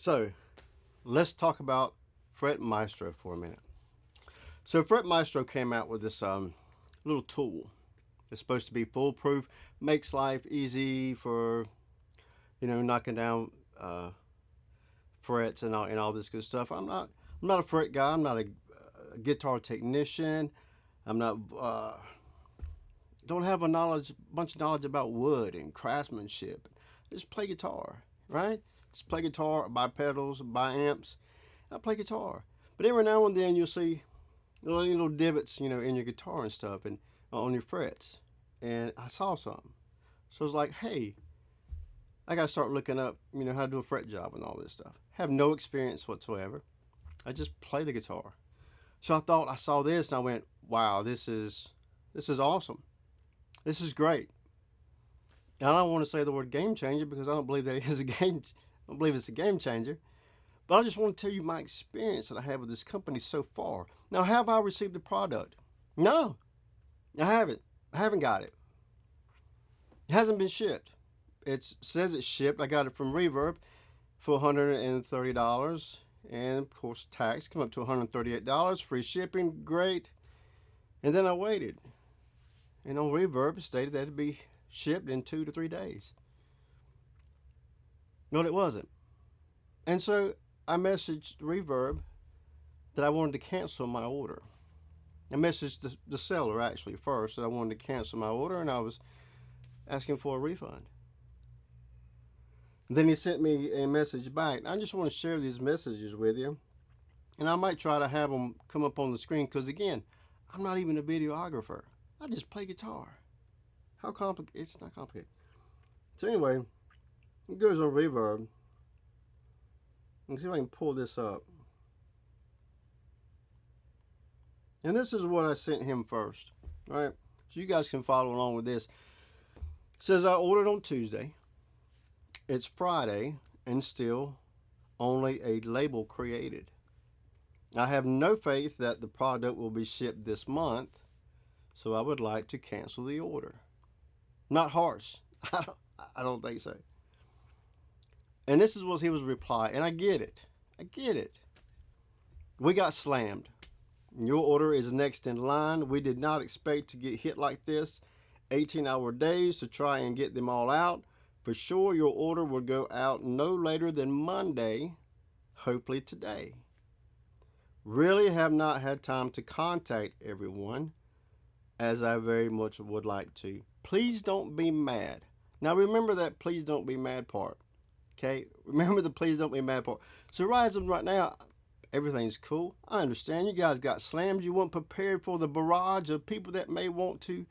So let's talk about FretMaestro for a minute. So FretMaestro came out with this little tool. It's supposed to be foolproof, makes life easy for, knocking down frets and all this good stuff. I'm not a fret guy. I'm not a guitar technician. I'm not don't have bunch of knowledge about wood and craftsmanship. Just play guitar, right? Just play guitar, buy pedals, buy amps. I play guitar, but every now and then you'll see little divots, in your guitar and stuff, and on your frets. And I saw something, so I was like, hey, I gotta start looking up, how to do a fret job and all this stuff. Have no experience whatsoever. I just play the guitar. So I thought I saw this and I went, wow, this is awesome. This is great. And I don't want to say the word game changer because I don't believe that it is I don't believe it's a game changer. But I just want to tell you my experience that I have with this company so far. Now, have I received the product? No, I haven't. I haven't got it. It hasn't been shipped. It says it's shipped. I got it from Reverb for $130. And, of course, tax come up to $138. Free shipping, great. And then I waited. And on Reverb, it stated that it'd be shipped in 2 to 3 days. No, it wasn't. And so I messaged Reverb that I wanted to cancel my order. I messaged the seller, actually, first, that I wanted to cancel my order, and I was asking for a refund. And then he sent me a message back. I just want to share these messages with you. And I might try to have them come up on the screen because, again, I'm not even a videographer. I just play guitar. How complicated? It's not complicated. So anyway, it goes on Reverb. Let's see if I can pull this up. And this is what I sent him first. All right? So you guys can follow along with this. It says I ordered on Tuesday. It's Friday and still only a label created. I have no faith that the product will be shipped this month, so I would like to cancel the order. Not harsh. I don't think so. And this is what he was reply, and I get it. We got slammed. Your order is next in line. We did not expect to get hit like this. 18-hour days to try and get them all out. For sure, your order will go out no later than Monday, hopefully today. Really have not had time to contact everyone, as I very much would like to. Please don't be mad. Now remember that please don't be mad part. Okay? Remember the please don't be mad part. So right now, everything's cool. I understand you guys got slammed. You weren't prepared for the barrage of people that may want to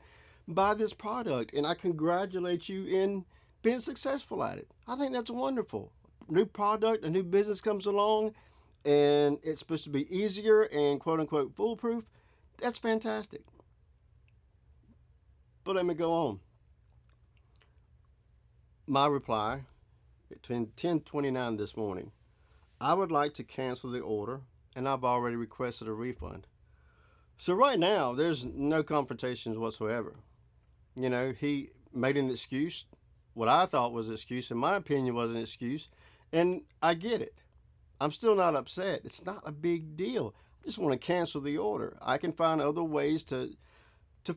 buy this product. And I congratulate you in being successful at it. I think that's wonderful. New product, a new business comes along, and it's supposed to be easier and quote-unquote foolproof. That's fantastic. But let me go on. My reply, between 10:29 this morning, I would like to cancel the order, and I've already requested a refund. So right now, there's no confrontations whatsoever. He made an excuse. What I thought was an excuse, in my opinion, was an excuse, and I get it. I'm still not upset. It's not a big deal. I just want to cancel the order. I can find other ways to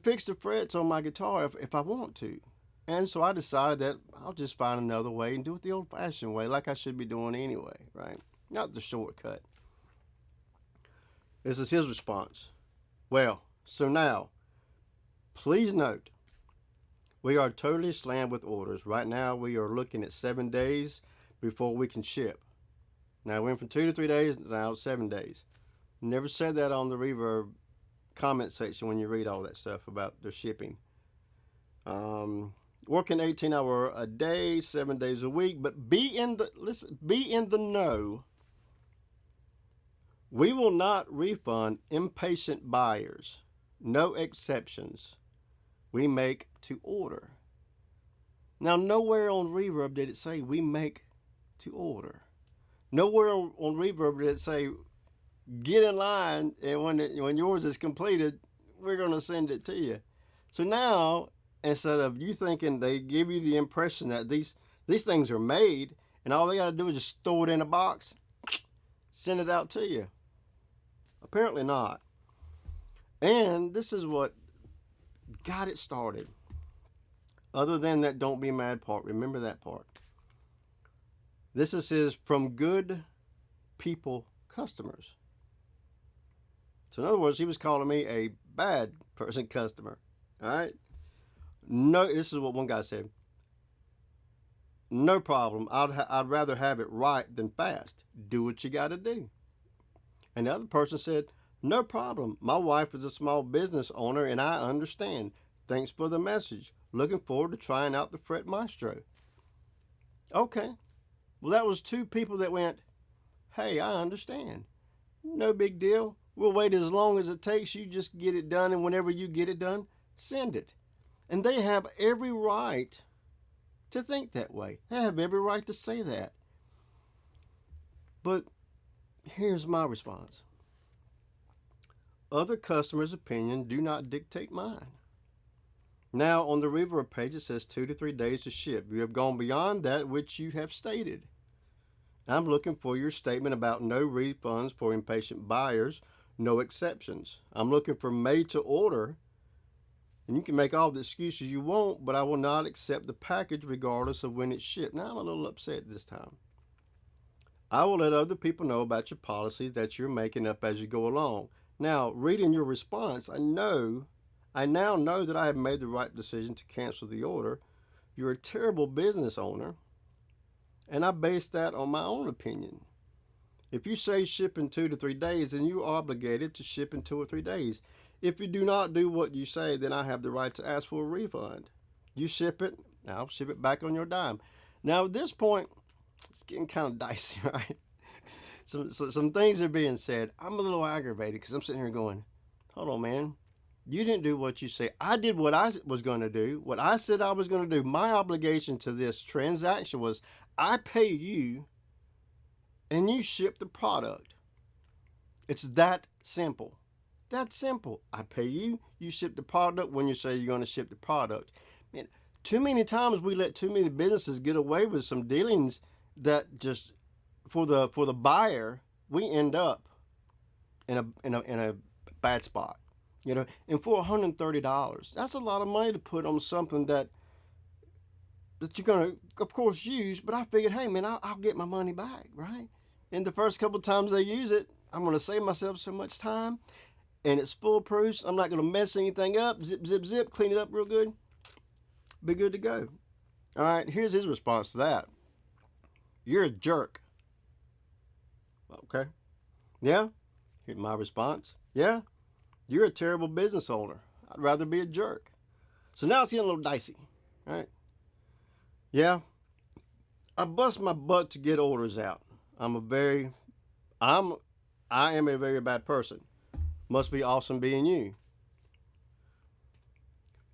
fix the frets on my guitar if I want to. And so I decided that I'll just find another way and do it the old-fashioned way, like I should be doing anyway, right? Not the shortcut. This is his response. Well, so now, please note, we are totally slammed with orders. Right now, we are looking at 7 days before we can ship. Now, it went from 2 to 3 days, now it's 7 days. Never said that on the Reverb comment section when you read all that stuff about their shipping. Working 18-hour a day, 7 days a week, but be in the know. We will not refund impatient buyers. No exceptions. We make to order. Now, nowhere on Reverb did it say we make to order. Nowhere on Reverb did it say get in line, and when yours is completed, we're going to send it to you. So now, instead of you thinking, they give you the impression that these things are made and all they got to do is just throw it in a box, send it out to you. Apparently not. And this is what got it started. Other than that don't be mad part, remember that part. This is his from good people customers. So in other words, he was calling me a bad person customer. All right? No, this is what one guy said. No problem. I'd rather have it right than fast. Do what you got to do. And the other person said, no problem. My wife is a small business owner and I understand. Thanks for the message. Looking forward to trying out the FretMaestro. Okay. Well, that was two people that went, hey, I understand. No big deal. We'll wait as long as it takes. You just get it done, and whenever you get it done, send it. And they have every right to think that way. They have every right to say that. But here's my response. Other customers' opinion do not dictate mine. Now, on the REVERB page, it says 2 to 3 days to ship. You have gone beyond that which you have stated. I'm looking for your statement about no refunds for impatient buyers, no exceptions. I'm looking for made to order, and you can make all the excuses you want, but I will not accept the package regardless of when it's shipped. Now, I'm a little upset this time. I will let other people know about your policies that you're making up as you go along. Now, reading your response, I now know that I have made the right decision to cancel the order. You're a terrible business owner, and I base that on my own opinion. If you say ship in 2 to 3 days, then you're obligated to ship in 2 or 3 days. If you do not do what you say, then I have the right to ask for a refund. You ship it, I'll ship it back on your dime. Now, at this point, it's getting kind of dicey, right? Some things are being said. I'm a little aggravated because I'm sitting here going, hold on, man. You didn't do what you say. I did what I was going to do, what I said I was going to do. My obligation to this transaction was I pay you and you ship the product. It's that simple. That simple. I pay you, you ship the product when you say you're going to ship the product. Man, too many times we let too many businesses get away with some dealings that just for the buyer, we end up in a bad spot. You know, and for $130, that's a lot of money to put on something that you're going to, of course, use. But I figured, hey, man, I'll get my money back, right? And the first couple of times I use it, I'm going to save myself so much time. And it's foolproof. So I'm not going to mess anything up. Zip, zip, zip. Clean it up real good. Be good to go. All right, here's his response to that. You're a jerk. Okay. Yeah? Here's my response. Yeah? You're a terrible business owner. I'd rather be a jerk. So now it's getting a little dicey, right? Yeah, I bust my butt to get orders out. I am a very bad person. Must be awesome being you.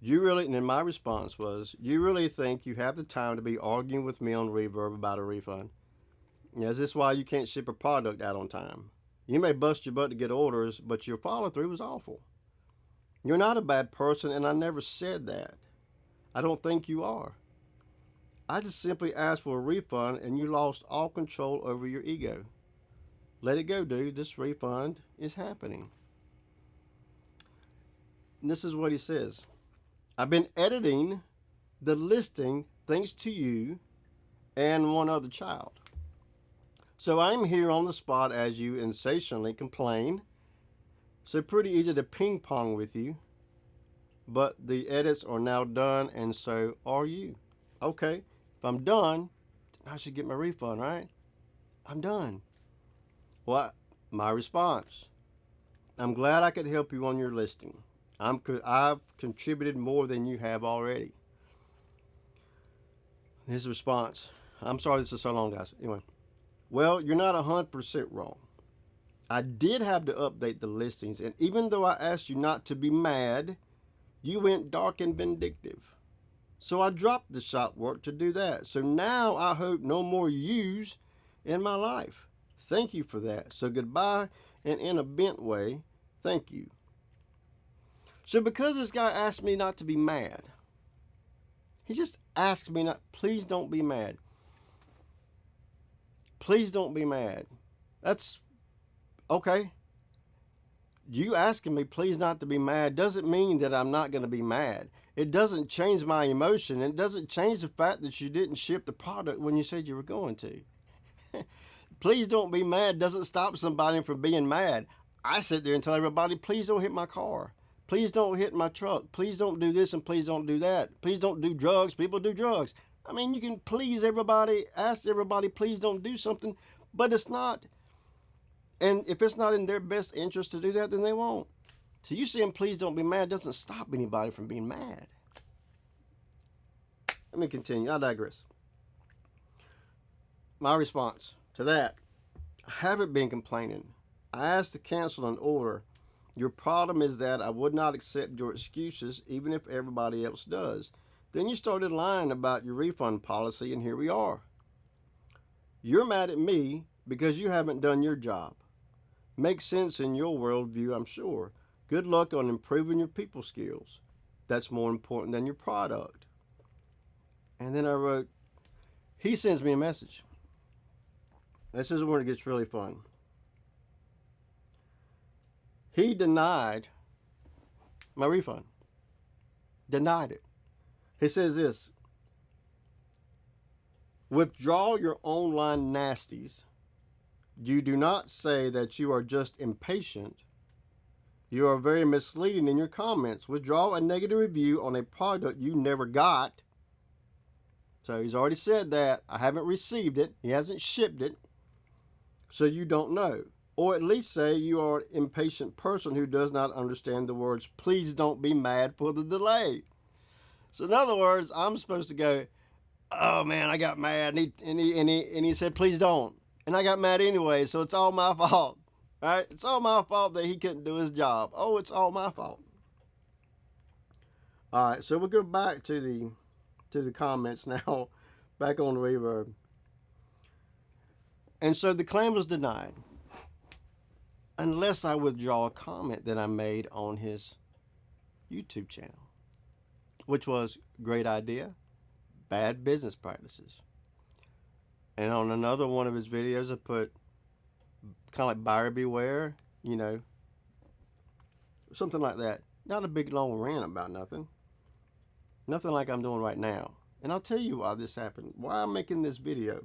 You really, and then my response was, you really think you have the time to be arguing with me on REVERB about a refund? Yeah, is this why you can't ship a product out on time? You may bust your butt to get orders, but your follow-through was awful. You're not a bad person, and I never said that. I don't think you are. I just simply asked for a refund, and you lost all control over your ego. Let it go, dude. This refund is happening. And this is what he says. I've been editing the listing thanks to you and one other child. So I'm here on the spot as you insatiably complain. So pretty easy to ping pong with you. But the edits are now done, and so are you. Okay, if I'm done, I should get my refund, right? I'm done. Well, my response. I'm glad I could help you on your listing. I've contributed more than you have already. His response. I'm sorry this is so long, guys. Anyway. Well, you're not 100% wrong. I did have to update the listings, and even though I asked you not to be mad, you went dark and vindictive. So I dropped the shop work to do that. So now I hope no more yous in my life. Thank you for that. So goodbye, and in a bent way, thank you. So because this guy asked me not to be mad, he just asked me not, please don't be mad. Please don't be mad. That's okay. You asking me please not to be mad doesn't mean that I'm not going to be mad. It doesn't change my emotion. It doesn't change the fact that you didn't ship the product when you said you were going to. Please don't be mad doesn't stop somebody from being mad. I sit there and tell everybody, please don't hit my car. Please don't hit my truck. Please don't do this and please don't do that. Please don't do drugs. People do drugs. I mean, you can please everybody, ask everybody, please don't do something, but it's not. And if it's not in their best interest to do that, then they won't. So you saying please don't be mad doesn't stop anybody from being mad. Let me continue. I digress. My response to that, I haven't been complaining. I asked to cancel an order. Your problem is that I would not accept your excuses even if everybody else does. Then you started lying about your refund policy, and here we are. You're mad at me because you haven't done your job. Makes sense in your worldview, I'm sure. Good luck on improving your people skills. That's more important than your product. And then I wrote, he sends me a message. This is where it gets really fun. He denied my refund. Denied it. He says this: withdraw your online nasties. You do not say that you are just impatient. You are very misleading in your comments. Withdraw a negative review on a product you never got. So he's already said that. I haven't received it. He hasn't shipped it. So you don't know. Or at least say you are an impatient person who does not understand the words, please don't be mad for the delay. So in other words, I'm supposed to go, oh man, I got mad. And he said, please don't. And I got mad anyway, so it's all my fault. Right? It's all my fault that he couldn't do his job. Oh, it's all my fault. All right, so we'll go back to the comments now, back on Reverb. And so the claim was denied unless I withdraw a comment that I made on his YouTube channel, which was great idea, bad business practices. And on another one of his videos, I put kind of like buyer beware, something like that. Not a big long rant about nothing. Nothing like I'm doing right now. And I'll tell you why this happened, why I'm making this video.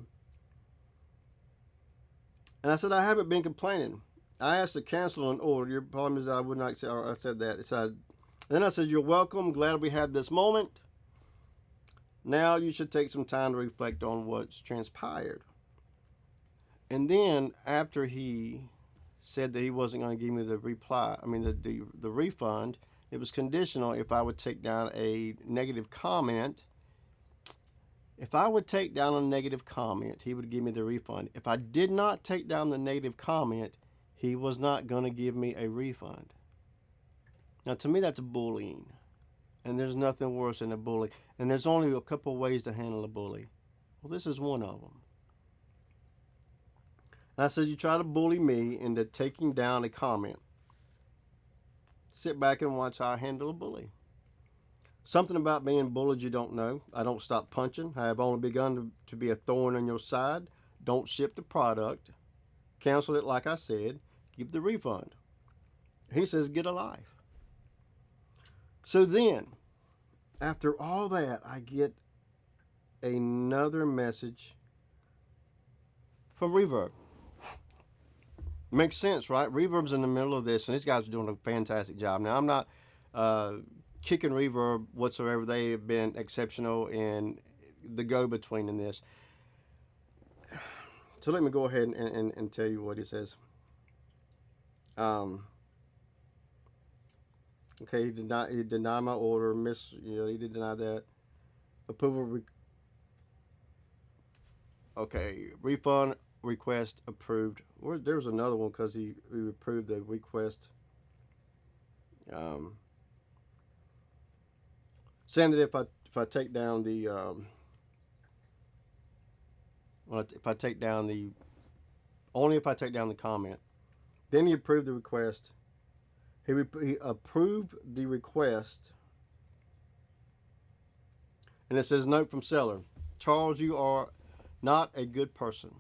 And I said, I haven't been complaining. I asked to cancel an order. Your problem is I would not say, I said that. Then I said, you're welcome. Glad we had this moment. Now you should take some time to reflect on what's transpired. And then after he said that he wasn't going to give me the refund, it was conditional if I would take down a negative comment. If I would take down a negative comment, he would give me the refund. If I did not take down the negative comment, he was not going to give me a refund. Now, to me, that's bullying. And there's nothing worse than a bully. And there's only a couple ways to handle a bully. Well, this is one of them. And I said, you try to bully me into taking down a comment. Sit back and watch how I handle a bully. Something about being bullied you don't know. I don't stop punching. I have only begun to be a thorn on your side. Don't ship the product. Cancel it like I said. Give the refund. He says, get a life. So then, after all that, I get another message from Reverb. Makes sense, right? Reverb's in the middle of this, and these guys are doing a fantastic job. Now, I'm not kicking Reverb whatsoever. They have been exceptional in the go-between in this. So let me go ahead and tell you what he says. Okay, he denied my order. He did deny that. Approval. Okay, refund request approved. There was another one because he approved the request. Saying that if I take down the only if I take down the comment. Then he approved the request. He approved the request. And it says, note from seller. Charles, you are not a good person.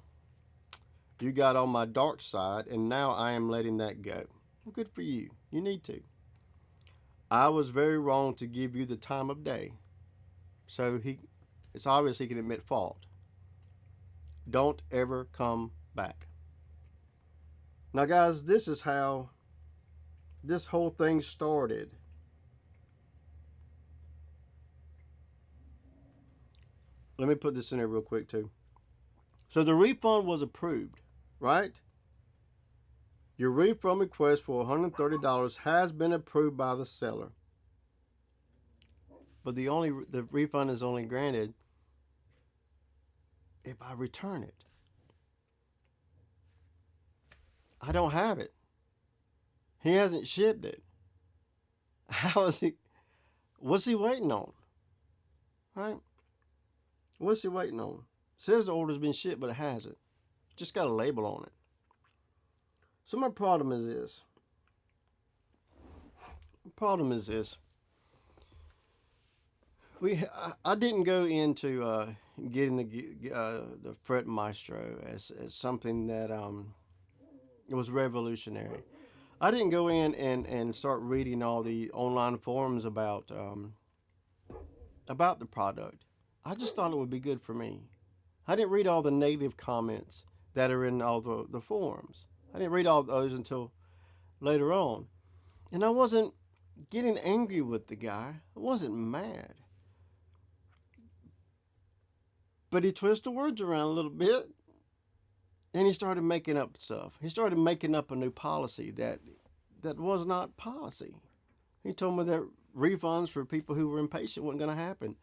You got on my dark side, and now I am letting that go. Well, good for you. You need to. I was very wrong to give you the time of day. So it's obvious he can admit fault. Don't ever come back. Now, guys, this is how this whole thing started. Let me put this in there real quick, too. So the refund was approved, right? Your refund request for $130 has been approved by the seller. But the refund is only granted if I return it. I don't have it. He hasn't shipped it. How is he? What's he waiting on? Right? What's he waiting on? Says the order's been shipped, but it hasn't. Just got a label on it. So my problem is this. I didn't go into getting the FretMaestro as something that it was revolutionary. I didn't go in and start reading all the online forums about the product. I just thought it would be good for me. I didn't read all the negative comments that are in all the forums. I didn't read all those until later on. And I wasn't getting angry with the guy. I wasn't mad. But he twisted the words around a little bit, and he started making up stuff. He started making up a new policy that was not policy. He told me that refunds for people who were impatient weren't going to happen.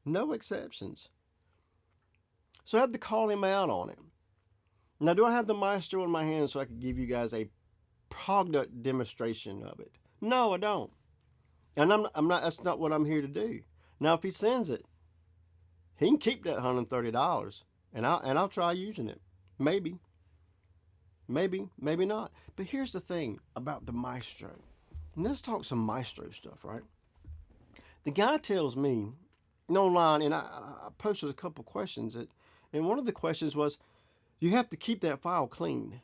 No exceptions. So I had to call him out on it. Now, do I have the Maestro in my hand so I can give you guys a product demonstration of it? No, I don't. And I'm not. That's not what I'm here to do. Now, if he sends it, he can keep that $130, and I'll try using it. Maybe not. But here's the thing about the Maestro. And let's talk some Maestro stuff, right? The guy tells me online, and I posted a couple questions, and one of the questions was, you have to keep that file clean,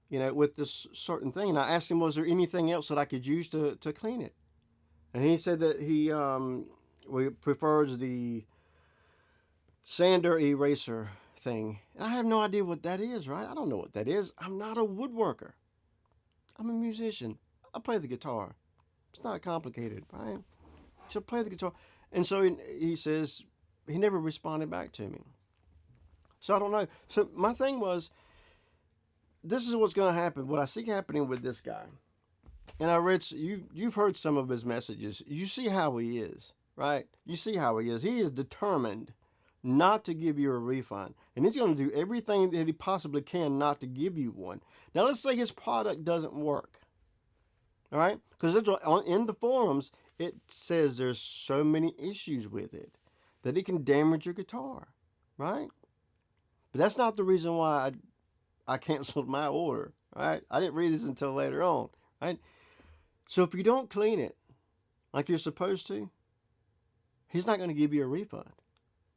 with this certain thing. And I asked him, was there anything else that I could use to clean it? And he said that he prefers the sander eraser thing. And I have no idea what that is, right? I don't know what that is. I'm not a woodworker. I'm a musician. I play the guitar. It's not complicated, right? So play the guitar. And so he says he never responded back to me. So I don't know. So my thing was, this is what's going to happen. What I see happening with this guy, and I read, you've heard some of his messages. You see how he is, right? You see how he is. He is determined not to give you a refund. And he's going to do everything that he possibly can not to give you one. Now, let's say his product doesn't work. All right? Because in the forums, it says there's so many issues with it that it can damage your guitar, right? But that's not the reason why I canceled my order, right? I didn't read this until later on, right? So if you don't clean it like you're supposed to, he's not going to give you a refund.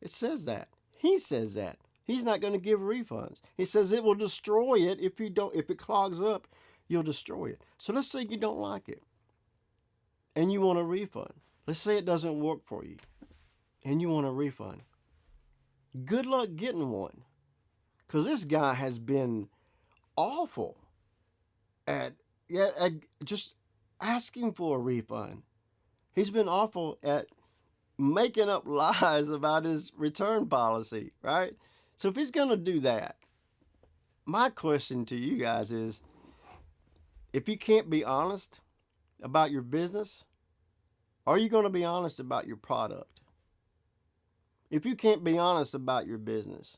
It says that. He says that. He's not going to give refunds. He says it will destroy it if it clogs up, you'll destroy it. So let's say you don't like it and you want a refund. Let's say it doesn't work for you and you want a refund. Good luck getting one. Because this guy has been awful at just asking for a refund. He's been awful at making up lies about his return policy, right? So if he's going to do that, my question to you guys is, if you can't be honest about your business, are you going to be honest about your product? If you can't be honest about your business,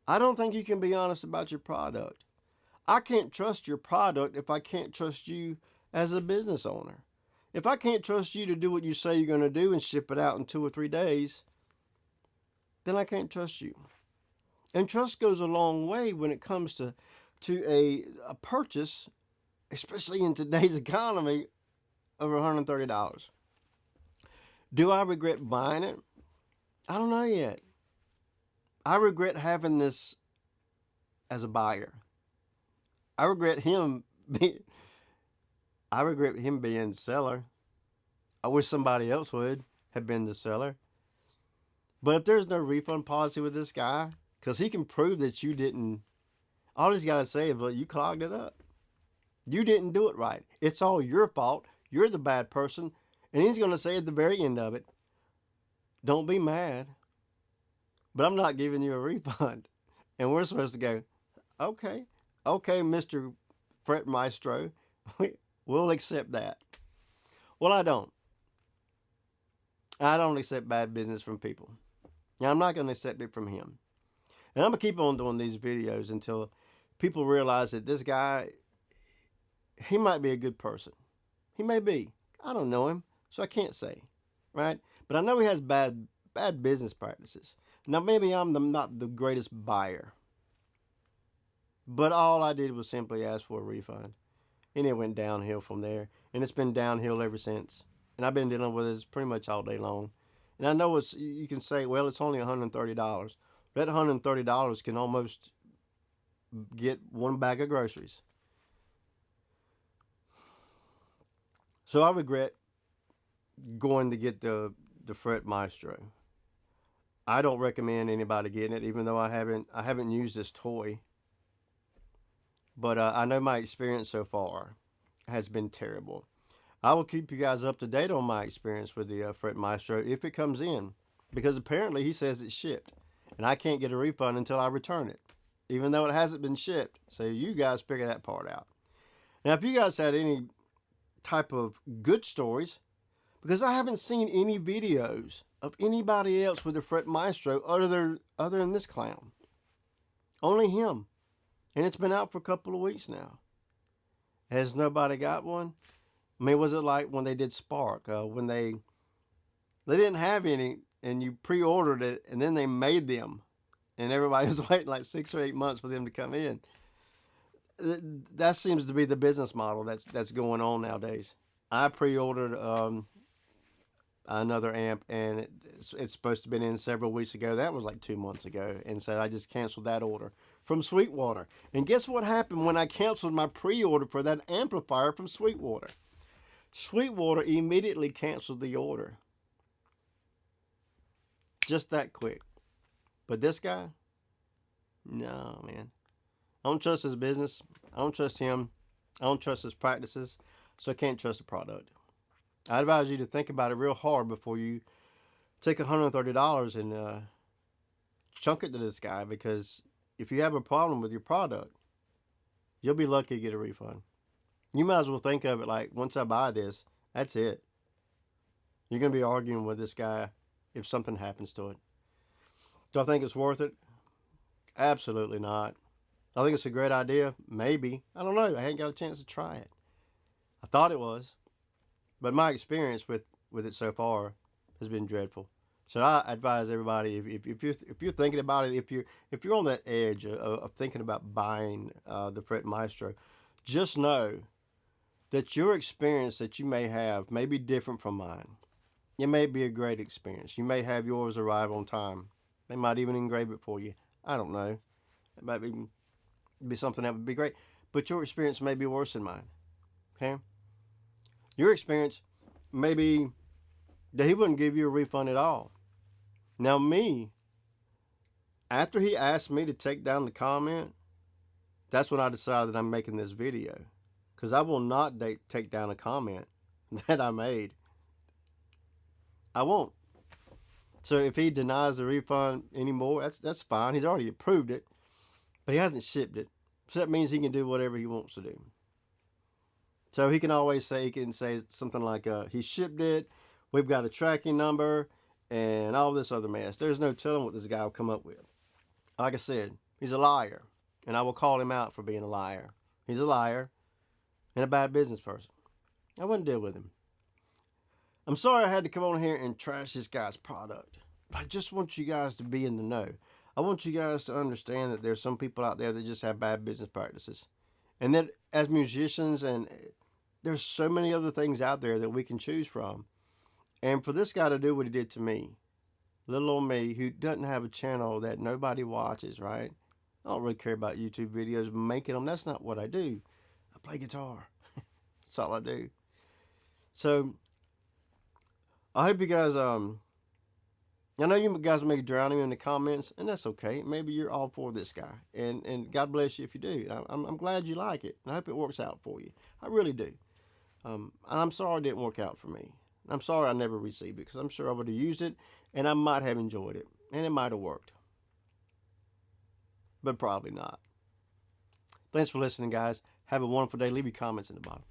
I don't think you can be honest about your product. I can't trust your product if I can't trust you as a business owner. If I can't trust you to do what you say you're going to do and ship it out in 2 or 3 days, then I can't trust you. And trust goes a long way when it comes to a purchase, especially in today's economy, over $130. Do I regret buying it? I don't know yet. I regret having this as a buyer. I regret him being the seller. I wish somebody else would have been the seller. But if there's no refund policy with this guy, because he can prove that you didn't, all he's got to say is, well, you clogged it up. You didn't do it right. It's all your fault. You're the bad person. And he's going to say at the very end of it, don't be mad, but I'm not giving you a refund. And we're supposed to go, okay, Mr. FretMaestro, we'll accept that. Well, I don't. I don't accept bad business from people. Now, I'm not going to accept it from him. And I'm going to keep on doing these videos until people realize that this guy, he might be a good person. He may be. I don't know him, so I can't say, right? But I know he has bad business practices. Now, maybe I'm not the greatest buyer. But all I did was simply ask for a refund. And it went downhill from there. And it's been downhill ever since. And I've been dealing with this pretty much all day long. And I know you can say, well, it's only $130. That $130 can almost get one bag of groceries. So I regret going to get the FretMaestro. I don't recommend anybody getting it, even though I haven't used this toy. But I know my experience so far has been terrible. I will keep you guys up to date on my experience with the FretMaestro if it comes in, because apparently he says it's shipped, and I can't get a refund until I return it, even though it hasn't been shipped. So you guys figure that part out. Now, if you guys had any type of good stories, because I haven't seen any videos of anybody else with the FretMaestro other than this clown. Only him. And it's been out for a couple of weeks now. Has nobody got one? I mean, was it like when they did Spark? When they didn't have any, and you pre-ordered it, and then they made them, and everybody was waiting like 6 or 8 months for them to come in. That seems to be the business model that's going on nowadays. I pre-ordered another amp, and it's supposed to have been in several weeks ago. That was like 2 months ago, and so I just canceled that order from Sweetwater. And guess what happened when I canceled my pre-order for that amplifier from Sweetwater? Sweetwater immediately canceled the order. Just that quick. But this guy? No, man. I don't trust his business. I don't trust him. I don't trust his practices. So I can't trust the product. I advise you to think about it real hard before you take $130 and chunk it to this guy, because if you have a problem with your product, you'll be lucky to get a refund. You might as well think of it like, once I buy this, that's it. You're going to be arguing with this guy if something happens to it. Do I think it's worth it? Absolutely not. I think it's a great idea. Maybe. I don't know. I ain't got a chance to try it. I thought it was. But my experience with it so far has been dreadful. So I advise everybody, if you're thinking about it, if you're on that edge of thinking about buying the FretMaestro, just know that your experience that you may have may be different from mine. It may be a great experience. You may have yours arrive on time. They might even engrave it for you. I don't know. It might be something that would be great. But your experience may be worse than mine. Okay? Your experience may be that he wouldn't give you a refund at all. Now me, after he asked me to take down the comment, that's when I decided that I'm making this video. Because I will not take down a comment that I made. I won't. So if he denies the refund anymore, that's fine. He's already approved it, but he hasn't shipped it. So that means he can do whatever he wants to do. So he can say something like, he shipped it, we've got a tracking number, and all this other mess. There's no telling what this guy will come up with. Like I said, he's a liar, and I will call him out for being a liar. He's a liar and a bad business person. I wouldn't deal with him. I'm sorry I had to come on here and trash this guy's product, but I just want you guys to be in the know. I want you guys to understand that there's some people out there that just have bad business practices. And that as musicians, and there's so many other things out there that we can choose from. And for this guy to do what he did to me, little old me, who doesn't have a channel that nobody watches, right? I don't really care about YouTube videos, making them. That's not what I do. I play guitar. That's all I do. So I hope you guys. I know you guys may drown me in the comments, and that's okay. Maybe you're all for this guy, and God bless you if you do. I'm glad you like it, and I hope it works out for you. I really do. And I'm sorry it didn't work out for me. I'm sorry I never received it because I'm sure I would have used it, and I might have enjoyed it, and it might have worked, but probably not. Thanks for listening, guys. Have a wonderful day. Leave your comments in the bottom.